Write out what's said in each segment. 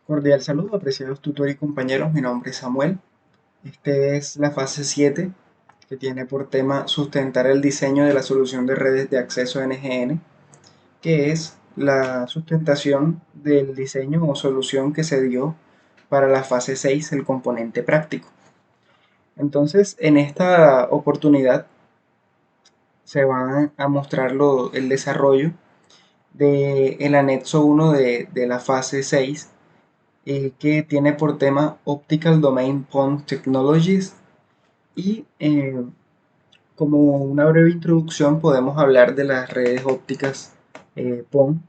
Cordial saludo, apreciados tutores y compañeros. Mi nombre es Samuel. Este es la fase 7 que tiene por tema sustentar el diseño de la solución de redes de acceso NGN, que es la sustentación del diseño o solución que se dio para la fase 6, el componente práctico. Entonces, en esta oportunidad se va a mostrar el desarrollo del anexo 1 de la fase 6, que tiene por tema Optical Domain PON Technologies y como una breve introducción podemos hablar de las redes ópticas PON,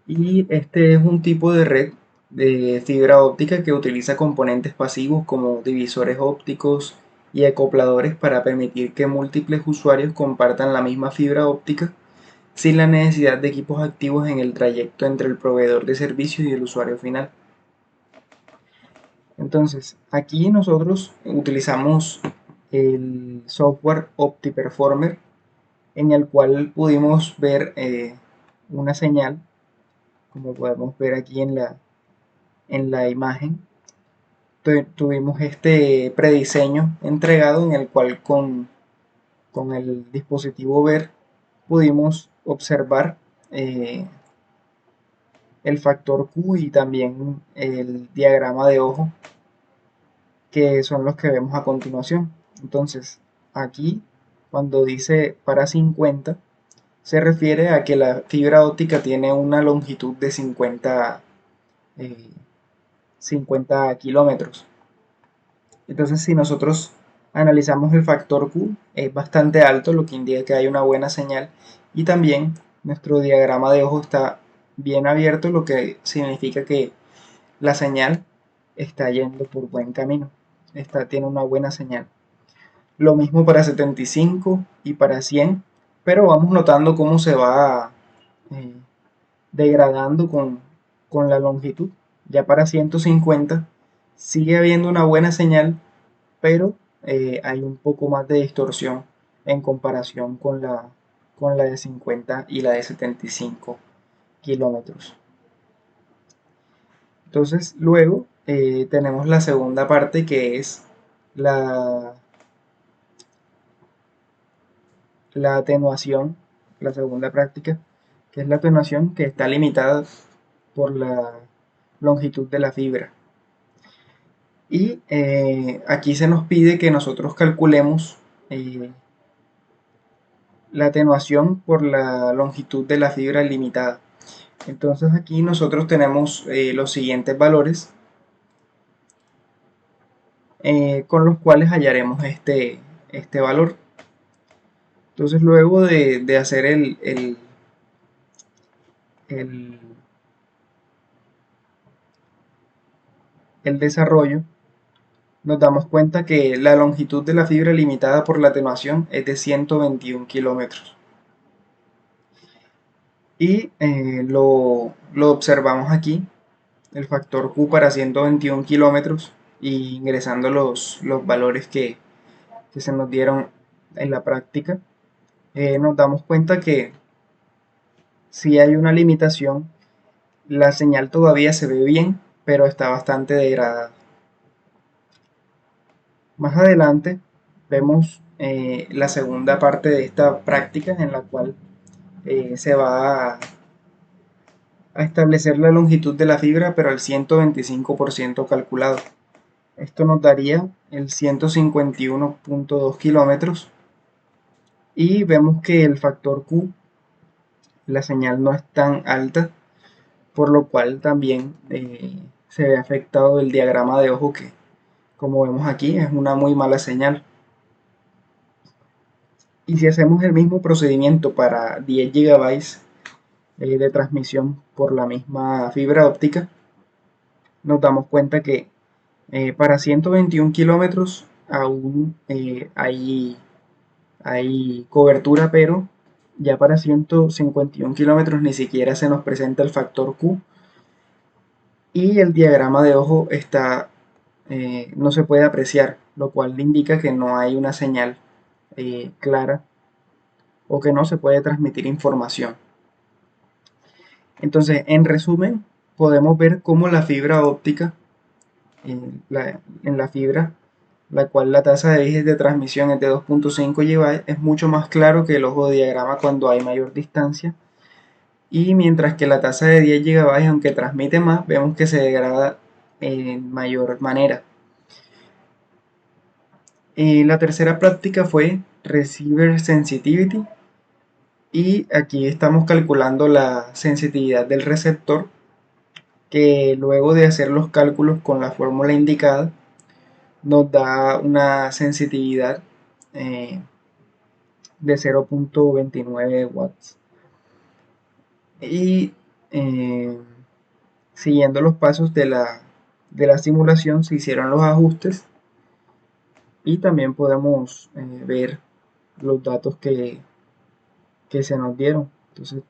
y este es un tipo de red de fibra óptica que utiliza componentes pasivos como divisores ópticos y acopladores para permitir que múltiples usuarios compartan la misma fibra óptica sin la necesidad de equipos activos en el trayecto entre el proveedor de servicios y el usuario final. Entonces, aquí nosotros utilizamos el software OptiPerformer, en el cual pudimos ver una señal, como podemos ver aquí en la imagen. Tuvimos este prediseño entregado en el cual con el dispositivo ver pudimos observar eh, el factor Q y también el diagrama de ojo, que son los que vemos a continuación. Entonces, aquí, cuando dice para 50, se refiere a que la fibra óptica tiene una longitud de 50 kilómetros. Entonces, si nosotros analizamos el factor Q, es bastante alto, lo que indica que hay una buena señal, y también nuestro diagrama de ojo está bien abierto, lo que significa que la señal está yendo por buen camino, tiene una buena señal. Lo mismo para 75 y para 100, pero vamos notando cómo se va eh, degradando con la longitud. Ya para 150 sigue habiendo una buena señal, pero hay un poco más de distorsión en comparación con la de 50 y la de 75 kilómetros. Entonces, luego tenemos la segunda parte, que es la, la atenuación, la segunda práctica, que es la atenuación, que está limitada por la longitud de la fibra. Y aquí se nos pide que nosotros calculemos la atenuación por la longitud de la fibra limitada. Entonces aquí nosotros tenemos los siguientes valores, con los cuales hallaremos este valor. Entonces, luego de hacer el, el desarrollo, nos damos cuenta que la longitud de la fibra limitada por la atenuación es de 121 kilómetros. Y lo observamos aquí, el factor Q para 121 kilómetros, y ingresando los valores que se nos dieron en la práctica, nos damos cuenta que si hay una limitación, la señal todavía se ve bien, pero está bastante degradada. Más adelante vemos la segunda parte de esta práctica, en la cual se va a establecer la longitud de la fibra, pero al 125% calculado. Esto nos daría el 151.2 kilómetros, y vemos que el factor Q, la señal no es tan alta, por lo cual también se ve afectado el diagrama de ojo, que como vemos aquí es una muy mala señal. Y si hacemos el mismo procedimiento para 10 GB de transmisión por la misma fibra óptica, nos damos cuenta que para 121 kilómetros aún hay cobertura, pero ya para 151 kilómetros ni siquiera se nos presenta el factor Q, y el diagrama de ojo no se puede apreciar, lo cual indica que no hay una señal clara, o que no se puede transmitir información. Entonces, en resumen, podemos ver cómo la fibra óptica, en la fibra, la cual la tasa de bits de transmisión es de 2.5 GB, es mucho más claro que el ojo de diagrama cuando hay mayor distancia. Y mientras que la tasa de 10 GB, aunque transmite más, vemos que se degrada en mayor manera. La tercera práctica fue Receiver Sensitivity, y aquí estamos calculando la sensibilidad del receptor, que luego de hacer los cálculos con la fórmula indicada nos da una sensitividad de 0.29 watts. Y eh, siguiendo los pasos de la simulación se hicieron los ajustes, y también podemos ver los datos que se nos dieron. Entonces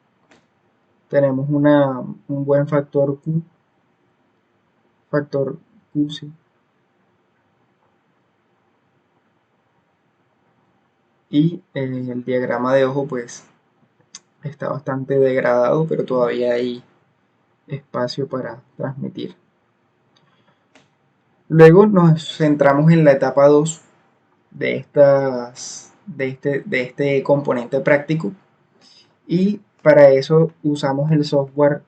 tenemos un buen factor Q, sí. Y el diagrama de ojo pues está bastante degradado, pero todavía hay espacio para transmitir. Luego nos centramos en la etapa 2 de este componente práctico, y para eso usamos el software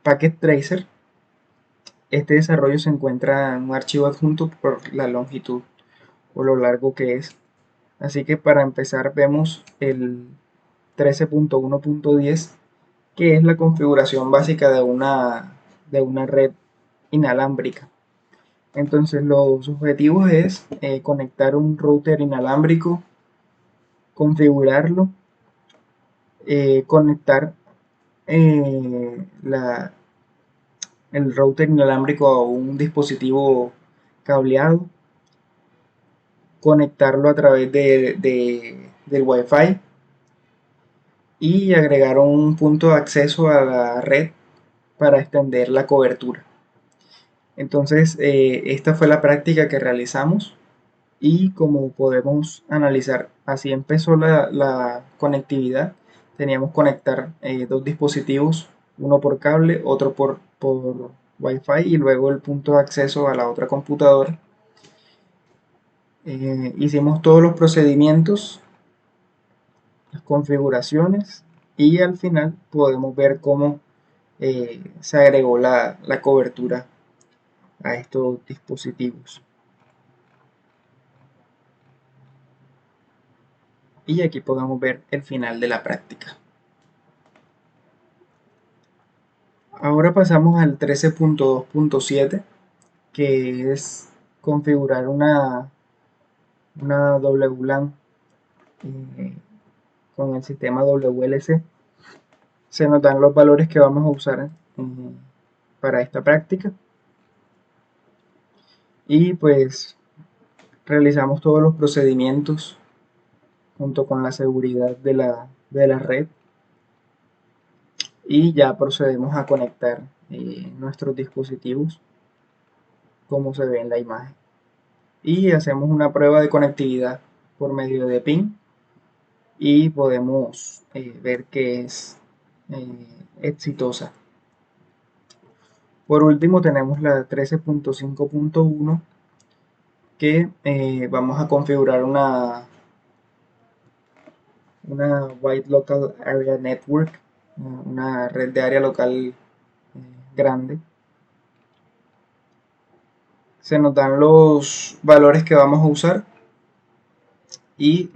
Packet Tracer. Este desarrollo se encuentra en un archivo adjunto por la longitud o lo largo que es. Así que para empezar vemos el 13.1.10, que es la configuración básica de una red inalámbrica. Entonces los objetivos es conectar un router inalámbrico, configurarlo, conectar el router inalámbrico a un dispositivo cableado, conectarlo a través del Wi-Fi y agregar un punto de acceso a la red para extender la cobertura. Entonces, esta fue la práctica que realizamos, y como podemos analizar, así empezó la conectividad. Teníamos que conectar dos dispositivos, uno por cable, otro por Wi-Fi, y luego el punto de acceso a la otra computadora. Hicimos todos los procedimientos, las configuraciones, y al final podemos ver cómo se agregó la cobertura a estos dispositivos. Y aquí podemos ver el final de la práctica. Ahora pasamos al 13.2.7, que es configurar una WLAN con el sistema WLC. Se nos dan los valores que vamos a usar para esta práctica, y pues realizamos todos los procedimientos junto con la seguridad de la red, y ya procedemos a conectar nuestros dispositivos como se ve en la imagen, y hacemos una prueba de conectividad por medio de ping, y podemos ver que es exitosa. Por último tenemos la 13.5.1, que vamos a configurar una Wide Local Area Network, una red de área local grande. Se nos dan los valores que vamos a usar, y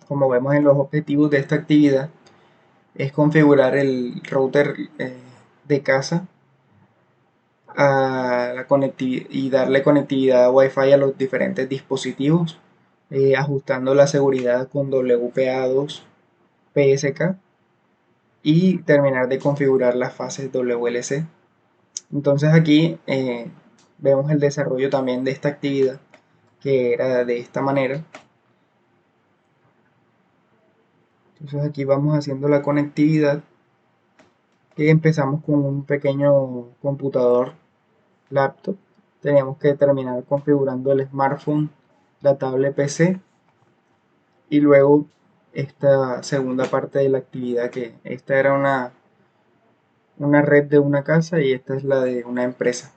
como vemos en los objetivos de esta actividad, es configurar el router de casa y darle conectividad a Wi-Fi a los diferentes dispositivos, ajustando la seguridad con WPA2 PSK, y terminar de configurar las fases WLC. Entonces aquí vemos el desarrollo también de esta actividad, que era de esta manera. Entonces aquí vamos haciendo la conectividad, que empezamos con un pequeño computador laptop. Teníamos que terminar configurando el smartphone, la tablet PC, y luego esta segunda parte de la actividad, que esta era una red de una casa y esta es la de una empresa.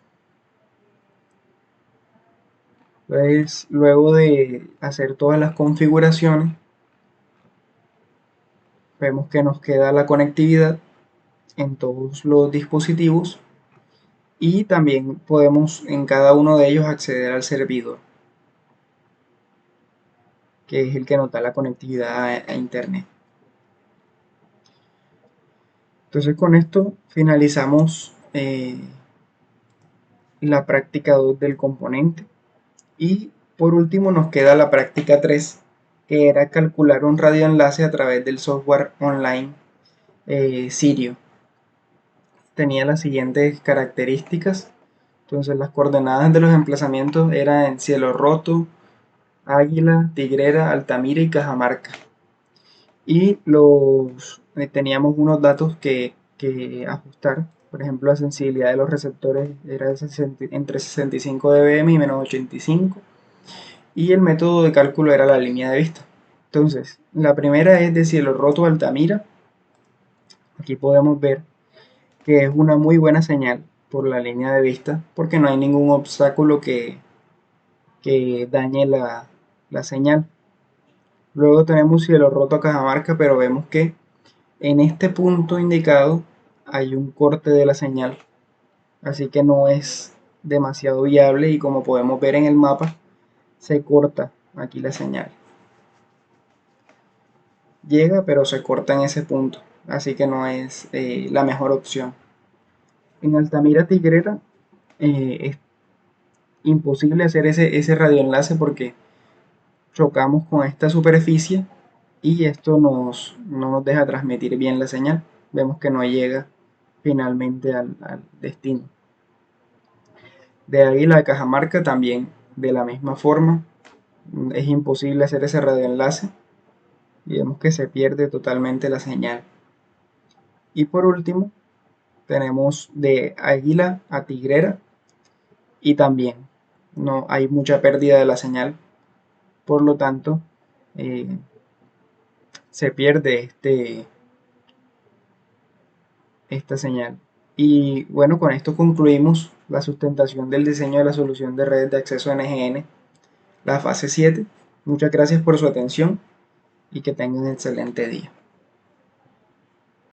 Entonces, luego de hacer todas las configuraciones, vemos que nos queda la conectividad en todos los dispositivos y también podemos en cada uno de ellos acceder al servidor, que es el que nos da la conectividad a internet. Entonces con esto finalizamos la práctica 2 del componente y por último nos queda la práctica 3, que era calcular un radioenlace a través del software online Sirio. Tenía las siguientes características. Entonces las coordenadas de los emplazamientos eran en Cielo Roto, Águila, Tigrera, Altamira y Cajamarca. Y teníamos unos datos que ajustar. Por ejemplo, la sensibilidad de los receptores era entre 65 dBm y menos 85. Y el método de cálculo era la línea de vista. Entonces, la primera es de Cielo Roto, Altamira. Aquí podemos ver que es una muy buena señal por la línea de vista, porque no hay ningún obstáculo que dañe la señal. Luego tenemos Cielo Roto a Cajamarca, pero vemos que en este punto indicado hay un corte de la señal, así que no es demasiado viable y como podemos ver en el mapa, se corta aquí la señal. Llega, pero se corta en ese punto, así que no es la mejor opción. En Altamira Tigrera es imposible hacer ese radioenlace porque chocamos con esta superficie y esto no nos deja transmitir bien la señal. Vemos que no llega finalmente al destino. De ahí la Cajamarca también, de la misma forma, es imposible hacer ese radioenlace y vemos que se pierde totalmente la señal. Y por último, tenemos de Águila a Tigrera y también no hay mucha pérdida de la señal, por lo tanto se pierde esta señal. Y bueno, con esto concluimos la sustentación del diseño de la solución de redes de acceso NGN, la fase 7. Muchas gracias por su atención y que tengan un excelente día.